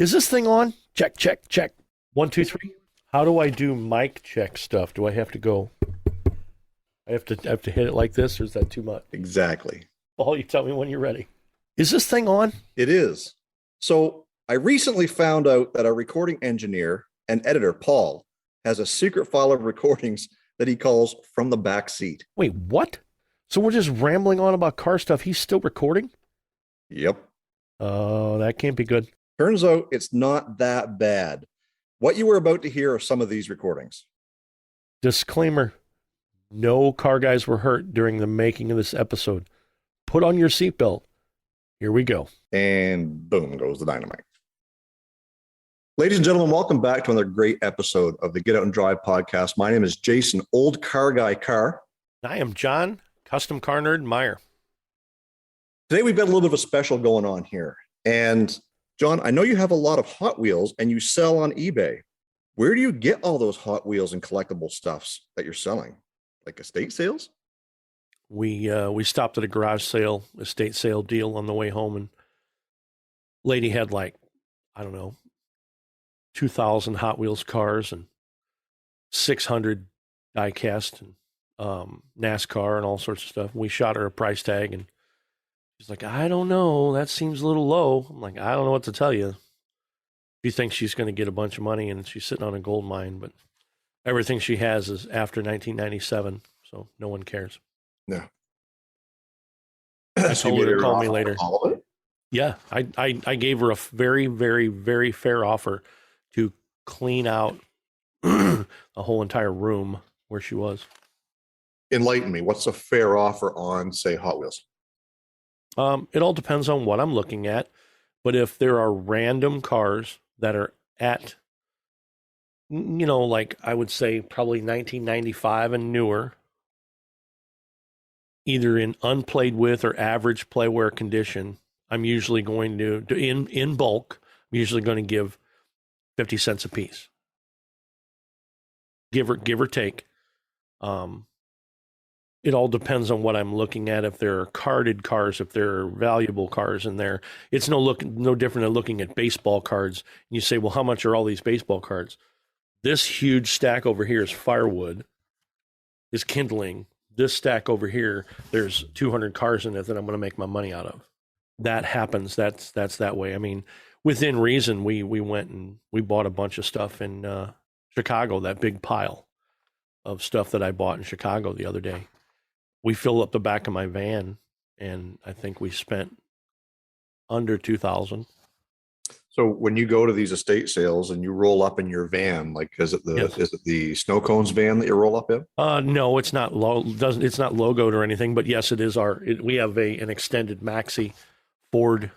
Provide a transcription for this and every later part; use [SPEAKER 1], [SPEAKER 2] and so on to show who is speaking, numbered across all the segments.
[SPEAKER 1] Is this thing on? Check, check, check. 1, 2, 3. How do I do mic check stuff? Do I have to go? I have to hit it like this, or is that too much?
[SPEAKER 2] Exactly.
[SPEAKER 1] Paul, you tell me when you're ready. Is this thing on?
[SPEAKER 2] It is. So I recently found out that our recording engineer and editor, Paul, has a secret file of recordings that he calls From the Back Seat.
[SPEAKER 1] Wait, what? So we're just rambling on about car stuff. He's still recording?
[SPEAKER 2] Yep.
[SPEAKER 1] Oh, that can't be good.
[SPEAKER 2] Turns out it's not that bad. What you were about to hear are some of these recordings.
[SPEAKER 1] Disclaimer. No car guys were hurt during the making of this episode. Put on your seatbelt. Here we go.
[SPEAKER 2] And boom goes the dynamite. Ladies and gentlemen, welcome back to another great episode of the Get Out and Drive podcast. My name is Jason, old car guy Carr.
[SPEAKER 1] I am John, custom car nerd Meyer.
[SPEAKER 2] Today we've got a little bit of a special going on here. And John, I know you have a lot of Hot Wheels and you sell on eBay. Where do you get all those Hot Wheels and collectible stuffs that you're selling? Like estate sales?
[SPEAKER 1] We stopped at a garage sale, estate sale deal on the way home, and lady had like, I don't know, 2,000 Hot Wheels cars and 600 die-cast and NASCAR and all sorts of stuff. We shot her a price tag, and she's like, I don't know, that seems a little low. I'm like, I don't know what to tell you. She thinks she's going to get a bunch of money, and she's sitting on a gold mine, but everything she has is after 1997, so no one cares.
[SPEAKER 2] No.
[SPEAKER 1] I told her to call me later. Yeah, I gave her a very, very, very fair offer to clean out the whole entire room where she was.
[SPEAKER 2] Enlighten me. What's a fair offer on, say, Hot Wheels?
[SPEAKER 1] It all depends on what I'm looking at, but if there are random cars that are at, like I would say probably 1995 and newer, either in unplayed with or average playwear condition, I'm usually going to in bulk, I'm usually going to give 50 cents a piece. Give or take. It all depends on what I'm looking at. If there are carded cars, if there are valuable cars in there, it's no different than looking at baseball cards. And you say, well, how much are all these baseball cards? This huge stack over here is firewood, is kindling. This stack over here, there's 200 cars in it that I'm going to make my money out of. That happens. That's that way. I mean, within reason, we went and we bought a bunch of stuff in Chicago, that big pile of stuff that I bought in Chicago the other day. We filled up the back of my van, and I think we spent under $2,000.
[SPEAKER 2] So when you go to these estate sales and you roll up in your van, like is it the snow cones van that you roll up in?
[SPEAKER 1] No, it's not it's not logoed or anything, but yes, it is we have an extended maxi Ford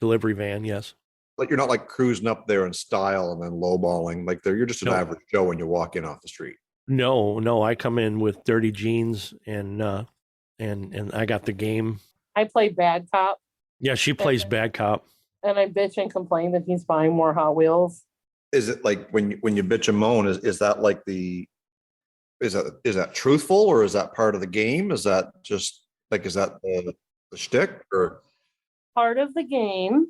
[SPEAKER 1] delivery van. Yes.
[SPEAKER 2] Like you're not like cruising up there in style and then lowballing, like you're just an average Joe when you walk in off the street.
[SPEAKER 1] No, I come in with dirty jeans and I got the game.
[SPEAKER 3] I play bad cop.
[SPEAKER 1] Yeah, she plays bad cop.
[SPEAKER 3] And I bitch and complain that he's buying more Hot Wheels.
[SPEAKER 2] Is it like when you bitch and moan, is that like is that truthful, or is that part of the game? Is that just like, is that the shtick, or
[SPEAKER 3] part of the game?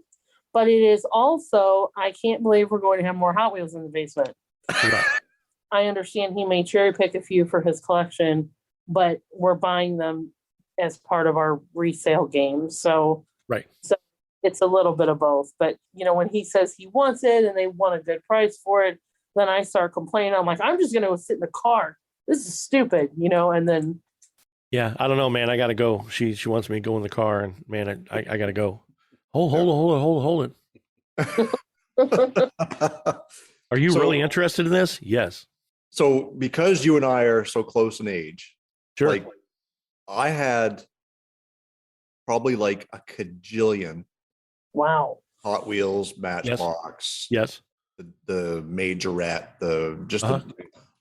[SPEAKER 3] But it is also, I can't believe we're going to have more Hot Wheels in the basement.
[SPEAKER 1] Yeah.
[SPEAKER 3] I understand he may cherry pick a few for his collection, but we're buying them as part of our resale game. So,
[SPEAKER 1] right.
[SPEAKER 3] So it's a little bit of both. But, when he says he wants it and they want a good price for it, then I start complaining. I'm like, I'm just going to sit in the car. This is stupid, and then.
[SPEAKER 1] Yeah, I don't know, man. I got to go. She wants me to go in the car, and man, I got to go. Hold it. Are you really interested in this? Yes.
[SPEAKER 2] So because you and I are so close in age,
[SPEAKER 1] sure.
[SPEAKER 2] Like I had probably like a cajillion.
[SPEAKER 3] Wow.
[SPEAKER 2] Hot Wheels, Matchbox.
[SPEAKER 1] Yes.
[SPEAKER 2] The Majorette,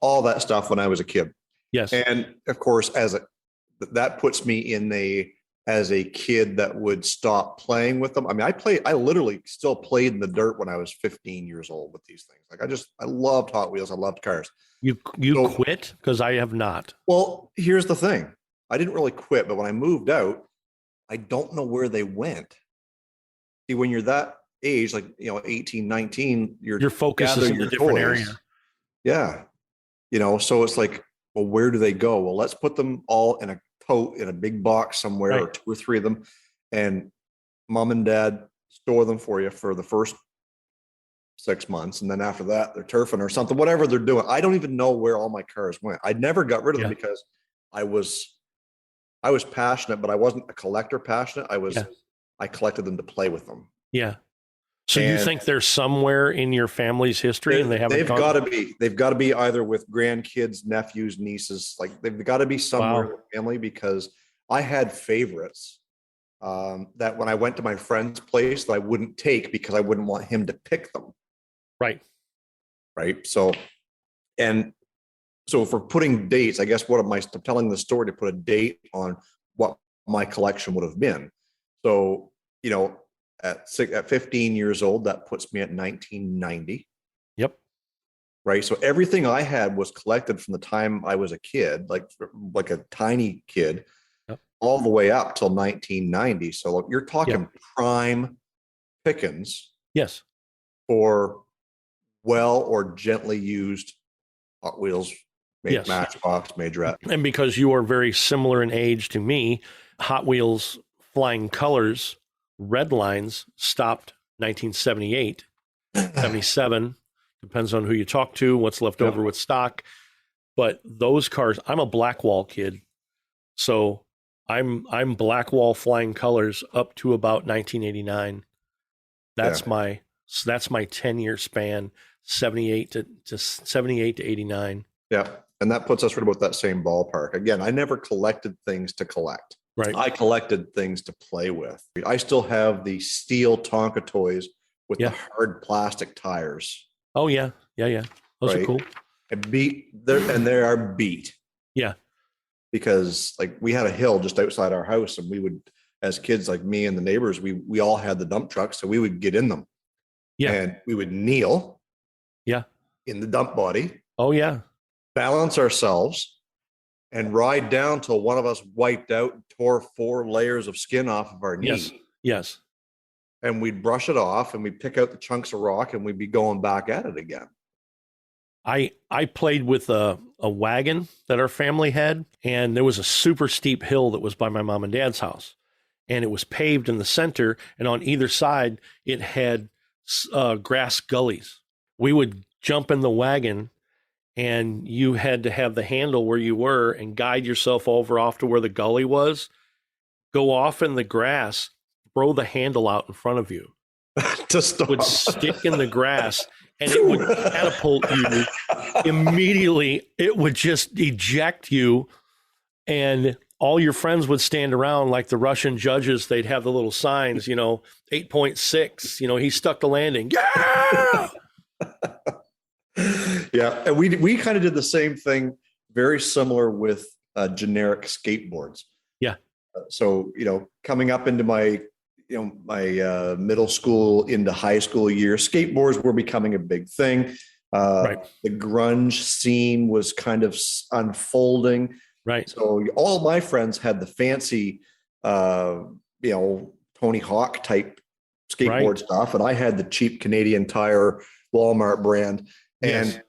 [SPEAKER 2] all that stuff when I was a kid.
[SPEAKER 1] Yes.
[SPEAKER 2] And of course, that puts me in as a kid that would stop playing with them. I mean, I literally still played in the dirt when I was 15 years old with these things. Like I loved Hot Wheels. I loved cars.
[SPEAKER 1] You quit? Because I have not.
[SPEAKER 2] Well, here's the thing. I didn't really quit, but when I moved out, I don't know where they went. See, when you're that age, like, 18, 19,
[SPEAKER 1] Your focus is in a different area.
[SPEAKER 2] Yeah. So it's like, well, where do they go? Well, let's put them all in a tote in a big box somewhere, or 2 or 3 of them, and mom and dad store them for you for the first 6 months. And then after that, they're turfing or something, whatever they're doing. I don't even know where all my cars went. I never got rid of them because I was passionate, but I wasn't a collector passionate. I collected them to play with them.
[SPEAKER 1] Yeah. So you think they're somewhere in your family's history, and they've
[SPEAKER 2] got to be. They've got to be either with grandkids, nephews, nieces. Like, they've got to be somewhere in the family, because I had favorites that when I went to my friend's place that I wouldn't take because I wouldn't want him to pick them.
[SPEAKER 1] Right.
[SPEAKER 2] So if we're putting dates, I guess I'm telling the story to put a date on what my collection would have been. So, at 15 years old, that puts me at 1990.
[SPEAKER 1] Yep.
[SPEAKER 2] Right. So everything I had was collected from the time I was a kid, like a tiny kid, all the way up till 1990. So you're talking prime pickings.
[SPEAKER 1] Yes.
[SPEAKER 2] For well or gently used Hot Wheels, Matchbox, Majorette.
[SPEAKER 1] And because you are very similar in age to me, Hot Wheels Flying Colors Red Lines stopped 1978, 77. Depends on who you talk to, what's left over with stock. But those cars, I'm a Blackwall kid. So I'm Blackwall Flying Colors up to about 1989. That's my 10-year span, 78 to 89.
[SPEAKER 2] Yeah. And that puts us right about that same ballpark. Again, I never collected things to collect.
[SPEAKER 1] Right.
[SPEAKER 2] I collected things to play with. I still have the steel Tonka toys with the hard plastic tires.
[SPEAKER 1] Oh yeah. Those are cool.
[SPEAKER 2] And they are beat.
[SPEAKER 1] Yeah.
[SPEAKER 2] Because we had a hill just outside our house, and we would, as kids, like me and the neighbors, we all had the dump trucks, so we would get in them. Yeah. And we would kneel. Yeah. In the dump body.
[SPEAKER 1] Oh yeah.
[SPEAKER 2] Balance ourselves and ride down till one of us wiped out and tore 4 layers of skin off of our knee.
[SPEAKER 1] Yes.
[SPEAKER 2] And we'd brush it off, and we'd pick out the chunks of rock, and we'd be going back at it again.
[SPEAKER 1] I played with a wagon that our family had, and there was a super steep hill that was by my mom and dad's house, and it was paved in the center, and on either side it had grass gullies. We would jump in the wagon, and you had to have the handle where you were and guide yourself off to where the gully was, go off in the grass, throw the handle out in front of you. It would stick in the grass, and it would catapult you immediately. It would just eject you, and all your friends would stand around like the Russian judges. They'd have the little signs, 8.6, he stuck the landing. Yeah!
[SPEAKER 2] Yeah, and we kind of did the same thing, very similar with generic skateboards.
[SPEAKER 1] Yeah.
[SPEAKER 2] So coming up into my middle school into high school years, skateboards were becoming a big thing. The grunge scene was kind of unfolding.
[SPEAKER 1] Right.
[SPEAKER 2] So all my friends had the fancy, Tony Hawk type skateboard stuff, and I had the cheap Canadian Tire Walmart brand. And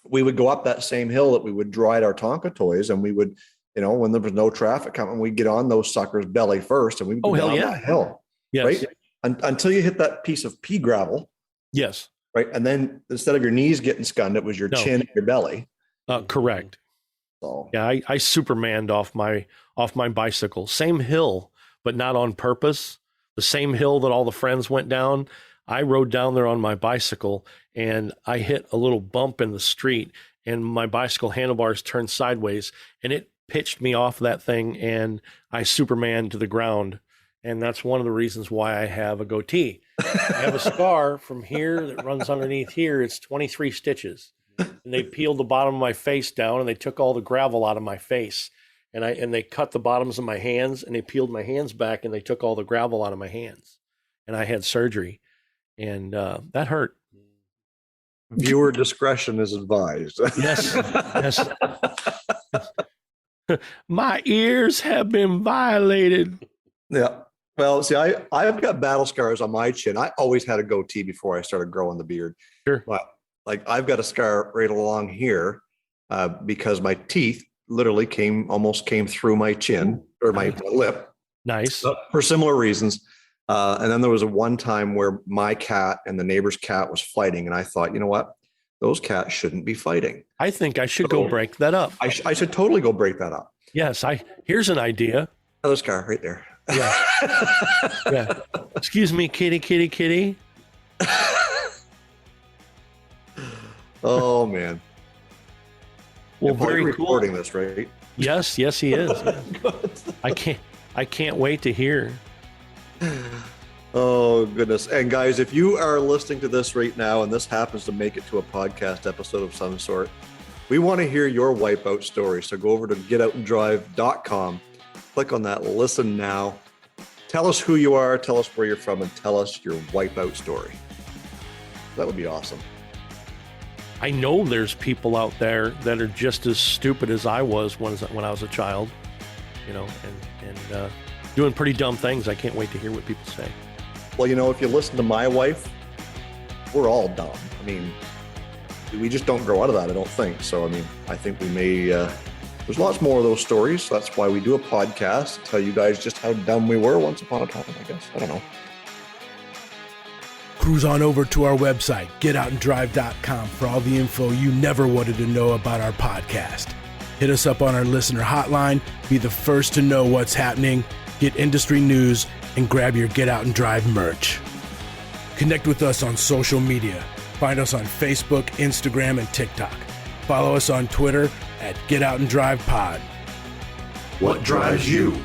[SPEAKER 2] we would go up that same hill that we would ride our Tonka toys, and we would, when there was no traffic coming, we'd get on those suckers belly first, and we would go down that hill.
[SPEAKER 1] Yes.
[SPEAKER 2] Right. Until you hit that piece of pea gravel.
[SPEAKER 1] Yes.
[SPEAKER 2] Right. And then instead of your knees getting skunned, it was your chin and your belly.
[SPEAKER 1] Correct. So yeah, I Supermaned off my bicycle. Same hill, but not on purpose. The same hill that all the friends went down. I rode down there on my bicycle, and I hit a little bump in the street, and my bicycle handlebars turned sideways, and it pitched me off that thing, and I Superman to the ground. And that's one of the reasons why I have a goatee. I have a scar from here that runs underneath here. It's 23 stitches. And they peeled the bottom of my face down, and they took all the gravel out of my face. And they cut the bottoms of my hands, and they peeled my hands back, and they took all the gravel out of my hands. And I had surgery, and that hurt.
[SPEAKER 2] Viewer discretion is advised.
[SPEAKER 1] Yes. My ears have been violated.
[SPEAKER 2] Yeah. Well, see, I've got battle scars on my chin. I always had a goatee before I started growing the beard.
[SPEAKER 1] Sure.
[SPEAKER 2] But like I've got a scar right along here because my teeth literally almost came through my chin or my lip.
[SPEAKER 1] Nice.
[SPEAKER 2] For similar reasons. And then there was one time where my cat and the neighbor's cat was fighting. And I thought, you know what? Those cats shouldn't be fighting.
[SPEAKER 1] I think I should go break that up.
[SPEAKER 2] I should totally go break that up.
[SPEAKER 1] Yes. Here's an idea.
[SPEAKER 2] Another scar right there.
[SPEAKER 1] Yeah. Yeah. Excuse me, kitty.
[SPEAKER 2] Oh man.
[SPEAKER 1] Well,
[SPEAKER 2] Paul,
[SPEAKER 1] very
[SPEAKER 2] you're
[SPEAKER 1] cool.
[SPEAKER 2] recording this, right?
[SPEAKER 1] Yes, he is. I can't wait to hear.
[SPEAKER 2] Oh goodness. And guys, if you are listening to this right now and this happens to make it to a podcast episode of some sort, we want to hear your wipeout story. So go over to getoutanddrive.com, click on that listen now. Tell us who you are, tell us where you're from, and tell us your wipeout story. That would be awesome.
[SPEAKER 1] I know there's people out there that are just as stupid as I was when I was a child, and doing pretty dumb things. I can't wait to hear what people say.
[SPEAKER 2] Well, if you listen to my wife, we're all dumb. I mean, we just don't grow out of that, I don't think. So, I think we may, there's lots more of those stories. That's why we do a podcast to tell you guys just how dumb we were once upon a time, I guess. I don't know.
[SPEAKER 4] Cruise on over to our website, getoutanddrive.com, for all the info you never wanted to know about our podcast. Hit us up on our listener hotline, be the first to know what's happening, get industry news, and grab your Get Out and Drive merch. Connect with us on social media. Find us on Facebook, Instagram, and TikTok. Follow us on Twitter at Get Out and Drive Pod.
[SPEAKER 2] What drives you?